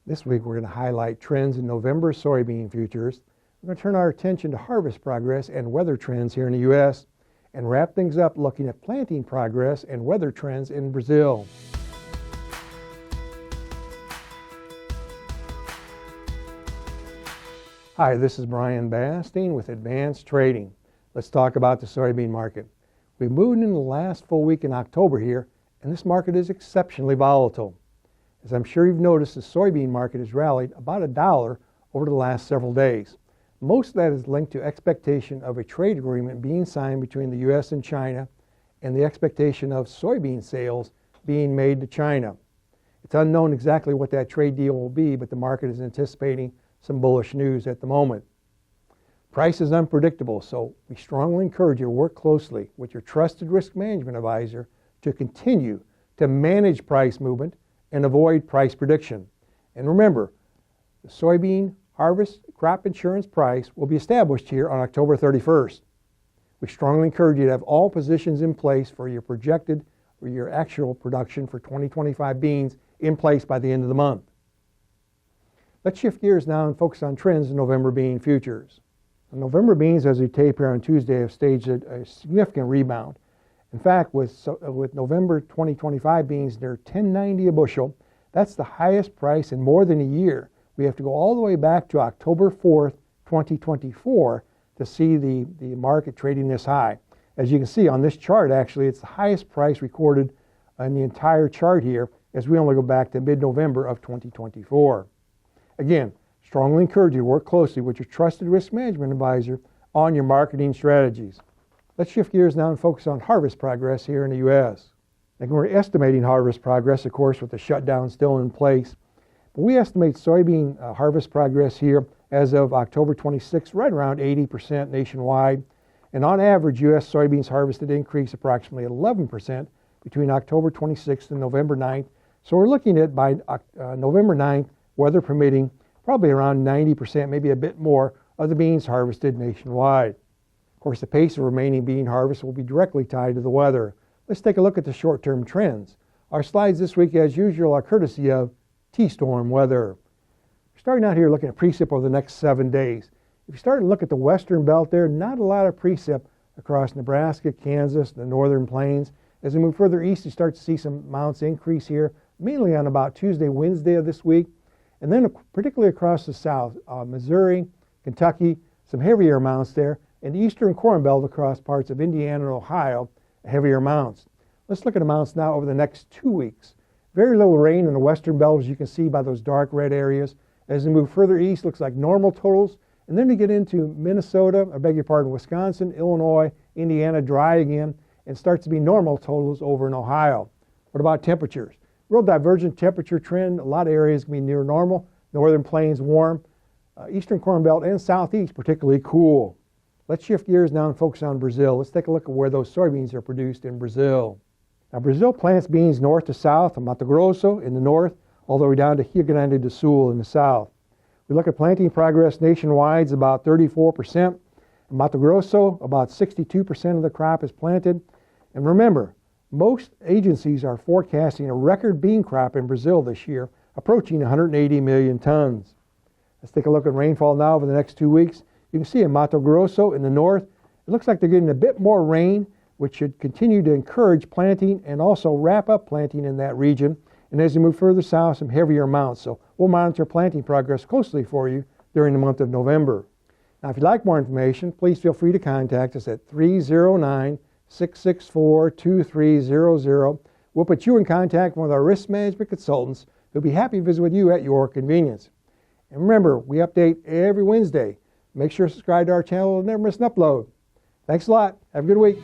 This week we're going to highlight trends in November soybean futures. We're going to turn our attention to harvest progress and weather trends here in the U.S. and wrap things up looking at planting progress and weather trends in Brazil. Hi, this is Brian Basting with Advanced Trading. Let's talk about the soybean market. We've moved into the last full week in October here, and this market is exceptionally volatile. As I'm sure you've noticed, the soybean market has rallied about $1 over the last several days. Most of that is linked to expectation of a trade agreement being signed between the U.S. and China and the expectation of soybean sales being made to China. It's unknown exactly what that trade deal will be, but the market is anticipating some bullish news at the moment. Price is unpredictable, so we strongly encourage you to work closely with your trusted risk management advisor to continue to manage price movement and avoid price prediction. And remember, the soybean harvest crop insurance price will be established here on October 31st. We strongly encourage you to have all positions in place for your projected or your actual production for 2025 beans in place by the end of the month. Let's shift gears now and focus on trends in November bean futures. The November beans, as we tape here on Tuesday, have staged a significant rebound. In fact, with November 2025 beans near $10.90 a bushel, that's the highest price in more than a year. We have to go all the way back to October 4th, 2024 to see the market trading this high. As you can see on this chart, actually, it's the highest price recorded in the entire chart here, as we only go back to mid-November of 2024. Again, strongly encourage you to work closely with your trusted risk management advisor on your marketing strategies. Let's shift gears now and focus on harvest progress here in the U.S. And we're estimating harvest progress, of course, with the shutdown still in place. But we estimate soybean harvest progress here as of October 26th, right around 80% nationwide. And on average, U.S. soybeans harvested increased approximately 11% between October 26th and November 9th. So we're looking at by November 9th, weather permitting, probably around 90%, maybe a bit more, of the beans harvested nationwide. Of course, the pace of remaining bean harvest will be directly tied to the weather. Let's take a look at the short-term trends. Our slides this week, as usual, are courtesy of T-Storm Weather. We're starting out here looking at precip over the next 7 days. If you start to look at the western belt there, not a lot of precip across Nebraska, Kansas, the northern plains. As we move further east, you start to see some amounts increase here, mainly on about Tuesday, Wednesday of this week. And then particularly across the south, Missouri, Kentucky, some heavier amounts there. And the eastern corn belt across parts of Indiana and Ohio, heavier amounts. Let's look at amounts now over the next 2 weeks. Very little rain in the western belt, as you can see by those dark red areas. As we move further east, looks like normal totals. And then we get into Minnesota, Wisconsin, Illinois, Indiana, dry again, and starts to be normal totals over in Ohio. What about temperatures? Real divergent temperature trend. A lot of areas can be near normal. Northern plains warm. Eastern corn belt and southeast particularly cool. Let's shift gears now and focus on Brazil. Let's take a look at where those soybeans are produced in Brazil. Now, Brazil plants beans north to south, from Mato Grosso in the north, all the way down to Rio Grande do Sul in the south. We look at planting progress nationwide, it's about 34%. In Mato Grosso, about 62% of the crop is planted. And remember, most agencies are forecasting a record bean crop in Brazil this year, approaching 180 million tons. Let's take a look at rainfall now over the next 2 weeks. You can see in Mato Grosso in the north, it looks like they're getting a bit more rain, which should continue to encourage planting and also wrap up planting in that region. And as you move further south, some heavier amounts. So we'll monitor planting progress closely for you during the month of November. Now, if you'd like more information, please feel free to contact us at 309-664-2300. We'll put you in contact with our risk management consultants who'll be happy to visit with you at your convenience. And remember, we update every Wednesday. Make sure to subscribe to our channel to never miss an upload. Thanks a lot. Have a good week.